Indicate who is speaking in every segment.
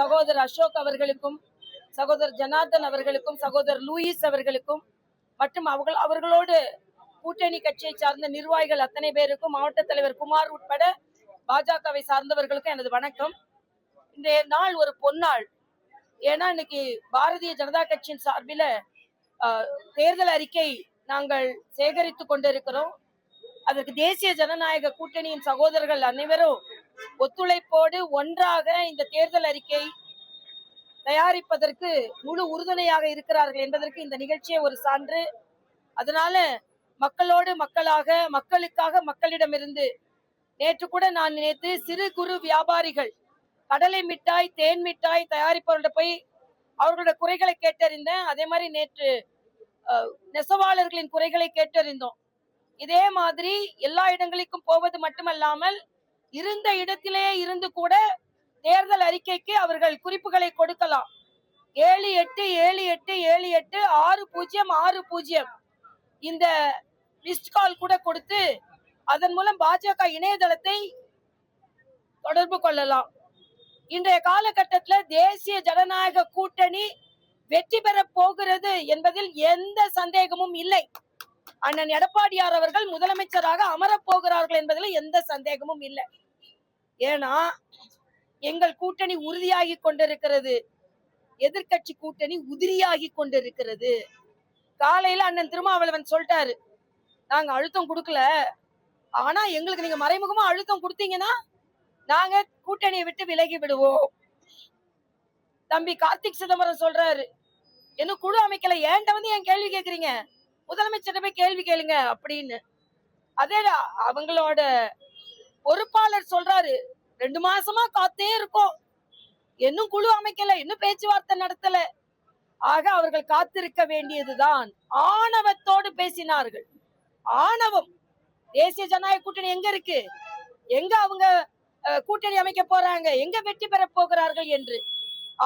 Speaker 1: சகோதரர் அசோக் அவர்களுக்கும், சகோதரர் ஜனார்தன் அவர்களுக்கும், சகோதரர் லூயிஸ் அவர்களுக்கும் மற்றும் அவர்களோடு கூட்டணி கட்சியை சார்ந்த நிர்வாகிகள் அத்தனை பேருக்கும், மாவட்ட தலைவர் குமார் உட்பட பாஜகவை சார்ந்தவர்களுக்கும் எனது வணக்கம். இன்றைய நாள் ஒரு பொன்னாள். ஏன்னா இன்னைக்கு பாரதிய ஜனதா கட்சியின் சார்பில் தேர்தல் அறிக்கை நாங்கள் சேகரித்து கொண்டிருக்கிறோம். அதற்கு தேசிய ஜனநாயக கூட்டணியின் சகோதரர்கள் அனைவரும் ஒத்துழைப்போடு ஒன்றாக இந்த தேர்தல் அறிக்கை தயாரிப்பதற்கு முழு உறுதுணையாக இருக்கிறார்கள் என்பதற்கு இந்த நிகழ்ச்சியே ஒரு சான்று. அதனால மக்களோடு மக்களாக, மக்களுக்காக மக்களிடமிருந்து நேற்று கூட நான் சிறு குறு வியாபாரிகள், கடலை மிட்டாய், தேன் மிட்டாய் தயாரிப்பவர்கிட்ட போய் அவர்களோட குறைகளை கேட்டறிந்தேன். அதே மாதிரி நேற்று நெசவாளர்களின் குறைகளை கேட்டறிந்தோம். இதே மாதிரி எல்லா இடங்களுக்கும் போவது மட்டுமல்லாமல் இருந்த இடத்திலேயே இருந்து கூட தேர்தல் அறிக்கைக்கு அவர்கள் குறிப்புகளை கொடுக்கலாம். 7878786060 இந்த மிஸ்ட் கால் கூட கொடுத்து அதன் மூலம் பாஜக இணையதளத்தை தொடர்பு கொள்ளலாம். இன்றைய காலகட்டத்தில் தேசிய ஜனநாயக கூட்டணி வெற்றி பெற போகிறது என்பதில் எந்த சந்தேகமும் இல்லை. அண்ணன் எடப்பாடியார் அவர்கள் முதலமைச்சராக அமரப்போகிறார்கள் என்பதில் எந்த சந்தேகமும் இல்லை. ஏன்னா எங்கள் கூட்டணி உறுதியாகி கொண்டிருக்கிறது, எதிர்கட்சி கூட்டணி உதிரியாகி கொண்டிருக்கிறது. காலையில அண்ணன் திருமாவளவன் சொல்லிட்டாரு, நாங்க அழுத்தம் கொடுக்கல, ஆனா எங்களுக்கு நீங்க மறைமுகமா அழுத்தம் கொடுத்தீங்கன்னா நாங்க கூட்டணியை விட்டு விலகி விடுவோம். தம்பி கார்த்திக் சிதம்பரம் சொல்றாரு, என்ன குழு அமைக்கல, ஏன்ட்ட வந்து என் கேள்வி கேக்குறீங்க, முதலமைச்சர் போய் கேள்வி கேளுங்க அப்படின்னு. அதே அவங்களோட பொறுப்பாளர் சொல்றாரு, 2 மாசமா காத்தே இருக்கோம், இன்னும் குழு அமைக்கல, இன்னும் பேச்சுவார்த்தை நடத்தல. ஆக அவர்கள் காத்திருக்க வேண்டியதுதான். ஆணவத்தோடு பேசினார்கள். ஆணவம். தேசிய ஜனநாயக கூட்டணி எங்க இருக்கு, எங்க அவங்க கூட்டணி அமைக்க போறாங்க, எங்க வெற்றி பெற போகிறார்கள் என்று.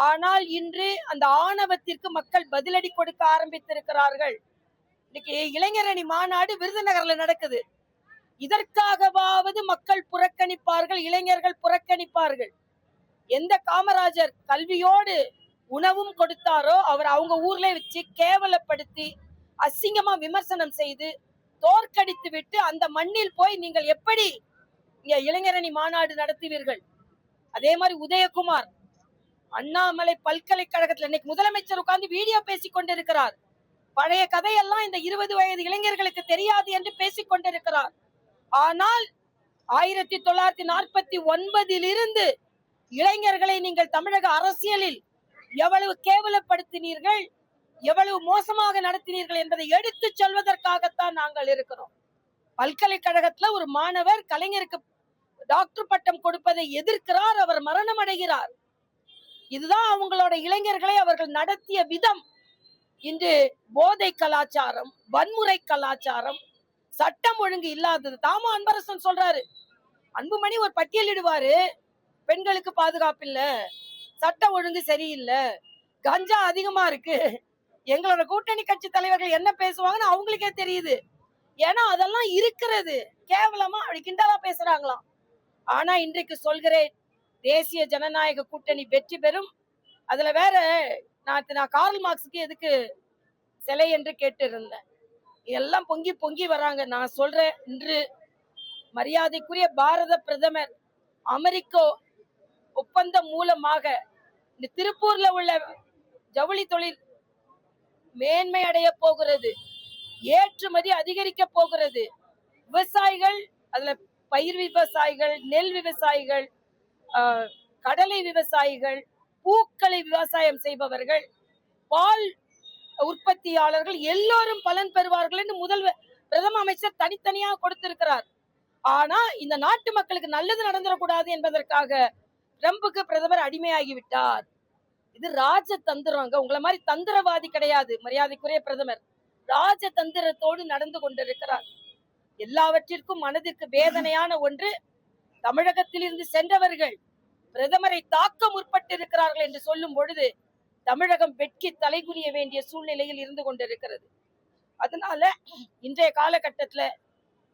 Speaker 1: ஆனால் இன்று அந்த ஆணவத்திற்கு மக்கள் பதிலடி கொடுக்க ஆரம்பித்திருக்கிறார்கள். இன்னைக்கு இளைஞரணி மாநாடு விருதுநகர்ல நடக்குது. இதற்காகவாவது மக்கள் புறக்கணிப்பார்கள், இளைஞர்கள் புறக்கணிப்பார்கள். எந்த காமராஜர் கல்வியோடு உணவும் கொடுத்தாரோ அவர் அவங்க ஊர்ல வச்சு கேவலப்படுத்தி அசிங்கமா விமர்சனம் செய்து தோற்கடித்து விட்டு அந்த மண்ணில் போய் நீங்கள் எப்படி இங்க இளைஞரணி மாநாடு நடத்துவீர்கள்? அதே மாதிரி உதயகுமார் அண்ணாமலை பல்கலைக்கழகத்துல இன்னைக்கு முதலமைச்சர் உட்கார்ந்து வீடியோ பேசிக் கொண்டிருக்கிறார். பழைய கதையெல்லாம் இந்த 20 வயது இளைஞர்களுக்கு தெரியாது என்று பேசிக் கொண்டிருக்கிறார். ஆனால் 1949 இருந்து இளைஞர்களை நீங்கள் தமிழக அரசியலில் எவ்வளவு கேவலப்படுத்தினீர்கள், எவ்வளவு மோசமாக நடத்தினீர்கள் என்பதை எடுத்து சொல்வதற்காகத்தான் நாங்கள் இருக்கிறோம். பல்கலைக்கழகத்துல ஒரு மாணவர் கலைஞருக்கு டாக்டர் பட்டம் கொடுப்பதை எதிர்க்கிறார், அவர் மரணம் அடைகிறார். இதுதான் அவங்களோட இளைஞர்களை அவர்கள் நடத்திய விதம். இன்று போதை கலாச்சாரம், வன்முறை கலாச்சாரம், சட்டம் ஒழுங்கு இல்லாதது. தாமா அன்பரசன் சொல்றாரு, அன்புமணி ஒரு பட்டியலிடுவாரு, பெண்களுக்கு பாதுகாப்பு இல்ல, சட்ட ஒழுங்கு சரியில்லை, கஞ்சா அதிகமா இருக்கு. எங்களோட கூட்டணி கட்சி தலைவர்கள் என்ன பேசுவாங்கன்னு அவங்களுக்கே தெரியுது. ஏன்னா அதெல்லாம் இருக்கிறது. கேவலமா அப்படி கிண்டலா பேசுறாங்களாம். ஆனா இன்றைக்கு சொல்கிறேன், தேசிய ஜனநாயக கூட்டணி வெற்றி பெறும். அதுல வேற நான் கார்ல் மார்க்ஸுக்கு எதுக்கு சிலை என்று கேட்டு இருந்தேன். எல்லாம் பொங்கி பொங்கி வராங்க. நான் சொல்றேன், இன்று மரியாதைக்குரிய பாரத பிரதமர் அமெரிக்க ஒப்பந்தம் மூலமாக இந்த திருப்பூர்ல உள்ள ஜவுளி தொழில் மேன்மை அடைய போகிறது, ஏற்றுமதி அதிகரிக்க போகிறது. விவசாயிகள், அதுல பயிர் விவசாயிகள், நெல் விவசாயிகள், கடலை விவசாயிகள், பூக்களை விவசாயம் செய்பவர்கள், பால் உற்பத்தியாளர்கள் எல்லோரும் பலன் பெறுவார்கள் என்று பிரதம அமைச்சர் தனித்தனியாக கொடுத்திருக்கிறார். ஆனா இந்த நாட்டு மக்களுக்கு நல்லது நடந்துடக்கூடாது என்பதற்காக ட்ரம்புக்கு பிரதமர் அடிமையாகிவிட்டார். இது ராஜதந்திரங்க. உங்களை மாதிரி தந்திரவாதி கிடையாது மரியாதைக்குரிய பிரதமர். ராஜதந்திரத்தோடு நடந்து கொண்டிருக்கிறார். எல்லாவற்றிற்கும் மனதிற்கு வேதனையான ஒன்று, தமிழகத்திலிருந்து சென்றவர்கள் பிரதமரை தாக்க முற்பட்டிருக்கிறார்கள் என்று சொல்லும் பொழுது தமிழகம் வெட்கி தலைகுனிய வேண்டிய சூழ்நிலையில் இருந்து கொண்டிருக்கிறது. அதனால இன்றைய காலகட்டத்துல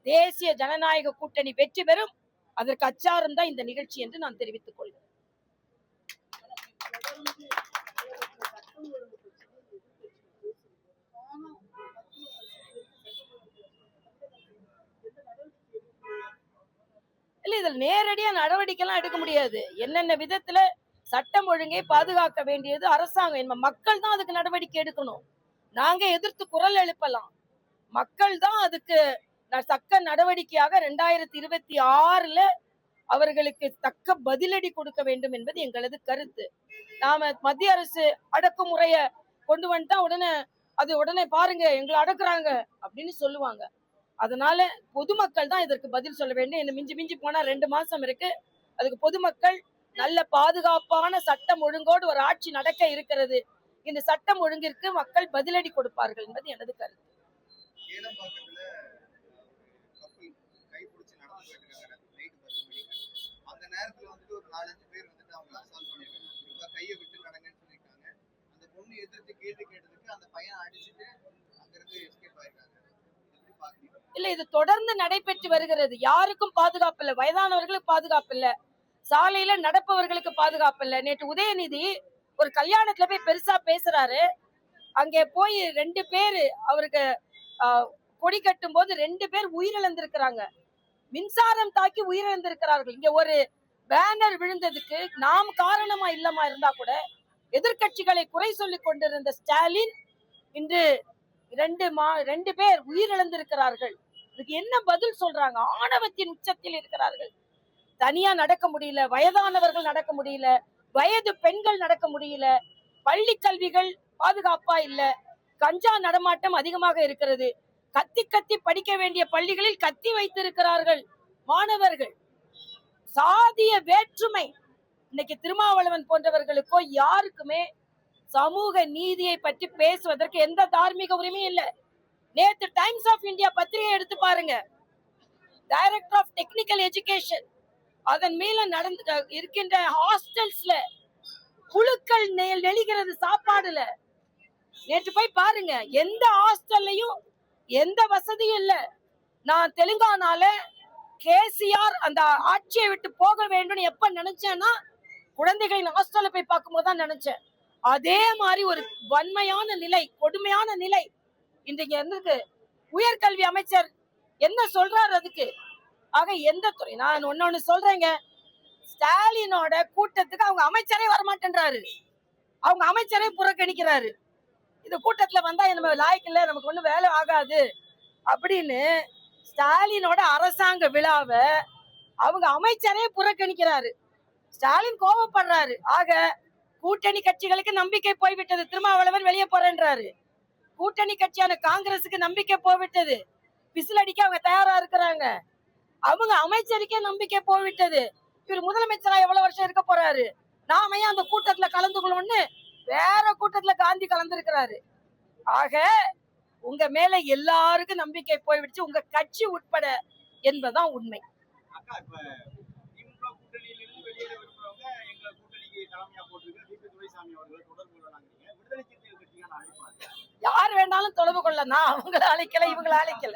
Speaker 1: தேசிய ஜனநாயக கூட்டணி வெற்றி பெறும். அதற்கு அச்சாரம் தான் இந்த நிகழ்ச்சி என்று நான் தெரிவித்துக் கொள்கிறேன். இதுல நேரடியா நடவடிக்கை எல்லாம் எடுக்க முடியாது. என்னென்ன விதத்துல சட்டம் ஒழுங்கை பாதுகாக்க வேண்டியது அரசாங்கம். மக்கள் தான் அதுக்கு நடவடிக்கை எடுக்கணும். நாங்க எதிர்த்து குரல் எழுப்பலாம். மக்கள் தான் அதுக்கு தக்க நடவடிக்கையாக 2026ல அவர்களுக்கு தக்க பதிலடி கொடுக்க வேண்டும் என்பது எங்களது கருத்து. நாம மத்திய அரசு அடக்குமுறைய கொண்டு வந்துட்டா உடனே பாருங்க எங்களை அடக்குறாங்க அப்படின்னு சொல்லுவாங்க. அதனால பொதுமக்கள் தான் இதற்கு பதில் சொல்ல வேண்டும். என்ன மிஞ்சி மிஞ்சி போனா 2 மாசம் இருக்கு. அதுக்கு பொதுமக்கள் நல்ல பாதுகாப்பான சட்டம் ஒழுங்கோடு ஒரு ஆட்சி நடக்க இருக்கிறது. இந்த சட்டம் ஒழுங்கிற்கு மக்கள் பதிலடி கொடுப்பார்கள் என்பது எனது கருத்து. இல்ல, இது தொடர்ந்து நடைபெற்று வருகிறது. யாருக்கும் பாதுகாப்பு இல்ல. வயதானவர்களுக்கு பாதுகாப்பு இல்ல, சாலையில நடப்பவர்களுக்கு பாதுகாப்பு இல்ல. நேற்று உதயநிதி ஒரு கல்யாணத்துல போய் பெருசா பேசுறாரு. அங்கே போய் 2 பேரு அவருக்கு கொடி கட்டும் போது 2 பேர் உயிரிழந்திருக்கிறாங்க. மின்சாரம் தாக்கி உயிரிழந்திருக்கிறார்கள். இங்க ஒரு பேனர் விழுந்ததுக்கு நாம் காரணமா இல்லமா இருந்தா கூட எதிர்கட்சிகளை குறை சொல்லி கொண்டிருந்த ஸ்டாலின் இன்று 2 பேர் உயிரிழந்திருக்கிறார்கள். இதுக்கு என்ன பதில் சொல்றாங்க? ஆணவத்தின் உச்சத்தில் இருக்கிறார்கள். தனியா நடக்க முடியல, வயதானவர்கள் நடக்க முடியல, வயது பெண்கள் நடக்க முடியல, பள்ளி கல்விகள் பாதுகாப்பா இல்ல, கஞ்சா நடமாட்டம் அதிகமாக இருக்கிறது. கத்தி கத்தி படிக்க வேண்டிய பள்ளிகளில் கத்தி வைத்திருக்கிறார்கள் மாணவர்கள். சாதிய வேற்றுமை. இன்னைக்கு திருமாவளவன் போன்றவர்களுக்கோ யாருக்குமே சமூக நீதியை பற்றி பேசுவதற்கு எந்த தார்மீக உரிமையும் இல்லை. நேற்று டைம்ஸ் ஆஃப் இந்தியா பத்திரிகை எடுத்து பாருங்க. டைரக்டர் ஆஃப் டெக்னிக்கல் எஜுகேஷன் அதன் மேல நடந்து இருக்கின்ற ஹாஸ்டல்ஸ்ல புழுக்கள் நெளிகிறது சாப்பாடுல. நேற்று போய் பாருங்க. எந்த ஹாஸ்டல்லையும் எந்த வசதியும் இல்ல. நான் தெலுங்கானால கேசிஆர் அந்த ஆட்சியை விட்டு போக வேண்டும் எப்ப நினைச்சேன்னா குழந்தைகளின் ஹாஸ்டல்ல போய் பார்க்கும்போது தான் நினைச்சேன். அதே மாதிரி ஒரு வன்மையான நிலை, கொடுமையான நிலை இன்றைக்கு இருந்திருக்கு. உயர்கல்வி அமைச்சர் என்ன சொல்றாரு அதுக்கு? ஆக எந்த துறை? நான் ஒன்னொன்னு சொல்றேங்க. ஸ்டாலினோட கூட்டத்துக்கு அவங்க அமைச்சரே வரமாட்டேன்றாரு. அவங்க அமைச்சரே புறக்கணிக்கிறாரு. இந்த கூட்டத்துல வந்தா நம்ம லாய்க்கு இல்ல, நமக்கு ஒண்ணு வேலை ஆகாது அப்படின்னு ஸ்டாலினோட அரசாங்க விழாவை அவங்க அமைச்சரே புறக்கணிக்கிறாரு. ஸ்டாலின் கோபப்படுறாரு. ஆக கூட்டணி கட்சிகளுக்கு நம்பிக்கை போய்விட்டது. திருமாவளவன் வெளியே போறேன்றாரு. கூட்டணி கட்சியான காங்கிரசுக்கு நம்பிக்கை போய்விட்டது. பிசில் அடிக்க அவங்க தயாரா இருக்கிறாங்க. அவங்க அமைச்சருக்கே நம்பிக்கை போய்விட்டது. இவர் முதலமைச்சரா எவ்வளவு வருஷம் இருக்க போறாரு? நாம ஏன் அந்த கூட்டத்துல கலந்துக்கணும்னு வேற கூட்டத்துல காந்தி கலந்துருக்கிறாரு. ஆக உங்க மேல எல்லாருக்கும் நம்பிக்கை போய்விடுச்சு, உங்க கட்சி உட்பட என்பதுதான் உண்மை. யார் வேணாலும் தொடர்பு கொள்ளலாம். அவங்களை அழைக்கல, இவங்களை அழைக்கல.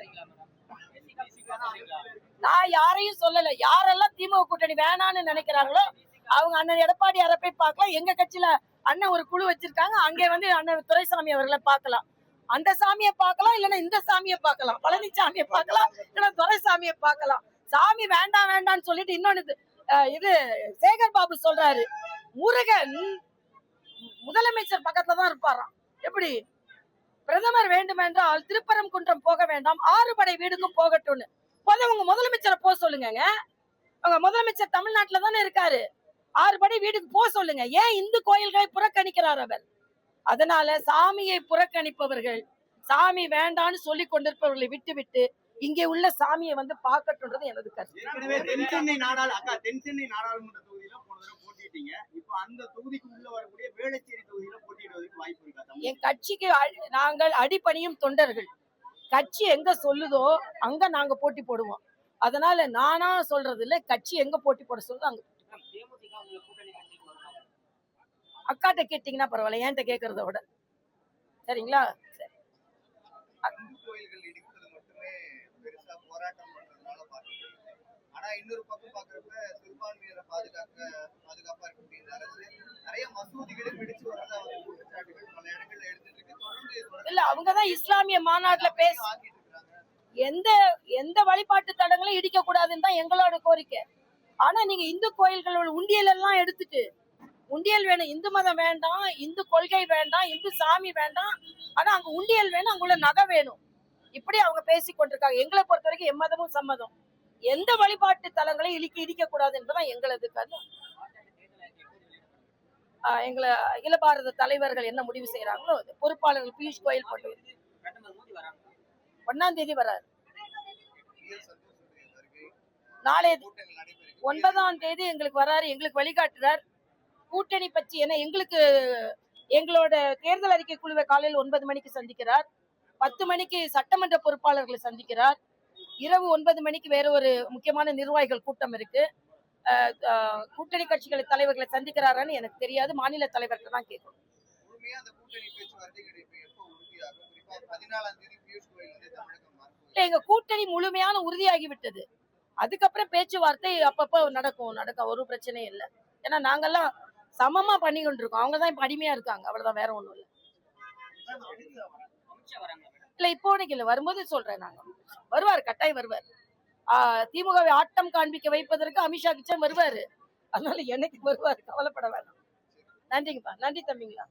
Speaker 1: நான் யாரையும் சொல்லல. யாரெல்லாம் திமுக கூட்டணி வேணான்னு நினைக்கிறாங்களோ அவங்க அண்ணன் எடப்பாடியாரை போய் பார்க்கலாம். எங்க கட்சியில அண்ணன் ஒரு குழு வச்சிருக்காங்க. அங்கே வந்து அண்ணன் துரைசாமி அவர்களை பார்க்கலாம். அந்த சாமியை பார்க்கலாம், இல்லைன்னா இந்த சாமியை பார்க்கலாம். பழனிசாமியை பார்க்கலாம், இல்லைன்னா துரைசாமியை பார்க்கலாம். சாமி வேண்டாம் வேண்டாம்னு சொல்லிட்டு இன்னொன்னு இது சேகர் பாபு சொல்றாரு, முருகன் முதலமைச்சர் பக்கத்துல தான் இருப்பாராம். எப்படி? பிரதமர் வேண்டும் என்றால் திருப்பரங்குன்றம் போக வேண்டாம், 6 படை வீடுக்கும் போகட்டும்னு. உங்க முதலமைச்சரை போக சொல்லுங்க. அவங்க முதலமைச்சர் தமிழ்நாட்டுல தானே இருக்காரு. 6 படை வீடுக்கு போக சொல்லுங்க. ஏன் இந்து கோயில்களை புறக்கணிக்கிறார் அவர்? அதனால சாமியை புறக்கணிப்பவர்கள், சாமி வேண்டான்னு சொல்லி கொண்டிருப்பவர்களை விட்டு இங்கே உள்ள சாமியை வந்து பார்க்கட்டும்ன்றது எனது கருத்து.
Speaker 2: தென்சென்னை நாடாளுமன்ற தொகுதியில போன தடவை போட்டிட்டீங்க. இப்போ அந்த தொகுதிக்கு உள்ள வரக்கூடிய வேளச்சேரி தொகுதியில போட்டியிடுவதற்கு வாய்ப்பு இருக்கா?
Speaker 1: என் கட்சிக்கு நாங்கள் அடிபணியும் தொண்டர்கள். கட்சி எங்க சொல்லுதோ அங்க நாங்க போட்டி போடுவோம். அதனால நானா சொல்றது இல்ல, கட்சி எங்க போட்டி போட சொல்லுதோ அங்க. அக்காட்ட கேட்டீங்கன்னா பரவாயில்ல, என்கிட்ட கேட்கறத விட. சரிங்களா?
Speaker 2: இன்னொரு பக்கம் பாக்குறப்ப சிறுபான்மையினரை பாதுகாப்பா இருக்கக்கூடிய அரசு நிறைய மசூதிகளும் வெடிச்சு வரதா குற்றச்சாட்டுகள் பல இடங்கள்ல எடுத்துட்டு இருக்கு.
Speaker 1: இல்ல, அவங்கதான் இஸ்லாமிய மாநாட்டுல எந்த வழிபாட்டு தடங்களும் இடிக்க கூடாதுன்னு தான் எங்களோட கோரிக்கை. ஆனா நீங்க இந்து கோயில்களோட உண்டியல் எல்லாம் எடுத்துட்டு உண்டியல் வேணும், இந்து மதம் வேண்டாம், இந்து கொள்கை வேண்டாம், இந்து சாமி வேண்டாம், ஆனா அங்க உண்டியல் வேணும், அங்குள்ள நகை வேணும், இப்படி அவங்க பேசி கொண்டிருக்காங்க. எங்களை பொறுத்த வரைக்கும் எம்மதமும் சம்மதம். எந்த வழிபாட்டு தலங்களை இடிக்க கூடாது என்பதுதான் எங்களது கருத்து. எங்களை அகில பாரத தலைவர்கள் என்ன முடிவு செய்யறாங்களோ பொறுப்பாளர்கள் பியூஷ் கோயல் போட்டு 1ஆம் தேதி வராரு. நாளை 9ஆம் தேதி எங்களுக்கு வராரு, எங்களுக்கு வழிகாட்டுறார் கூட்டணி பற்றி. ஏன்னா எங்களுக்கு எங்களோட தேர்தல் அறிக்கை குழுவை காலையில் 9 மணிக்கு சந்திக்கிறார், 10 மணிக்கு சட்டமன்ற பொறுப்பாளர்களை சந்திக்கிறார், இரவு 9 மணிக்கு வேற ஒரு முக்கியமான நிர்வாகிகள் கூட்டம் இருக்கு. கூட்டணி கட்சிகள் தலைவர்களை சந்திக்கிறாரான்னு எனக்கு தெரியாது, மாநில தலைவர்கள் தான் கேட்கணும். எங்க கூட்டணி முழுமையான உறுதியாகி விட்டது. அதுக்கப்புறம் பேச்சுவார்த்தை அப்பப்ப நடக்கும், ஒரு பிரச்சனையும் இல்லை. ஏன்னா நாங்கெல்லாம் சமமா பண்ணி கொண்டிருக்கோம், அவங்கதான் இப்ப அடிமையா இருக்காங்க, அவ்வளவுதான், வேற ஒண்ணும் இல்லை. இல்ல இப்போதைக்கு இல்ல, வரும்போது சொல்றேன். நாங்க வருவாரு, கட்டாயம் வருவார். திமுகவை ஆட்டம் காண்பிக்க வைப்பதற்கு அமித்ஷா கிச்சன் வருவாரு, அதனால எனக்கு வருவாரு, கவலைப்பட வேண்டாம். நன்றிங்கப்பா, நன்றி தம்பிங்களா.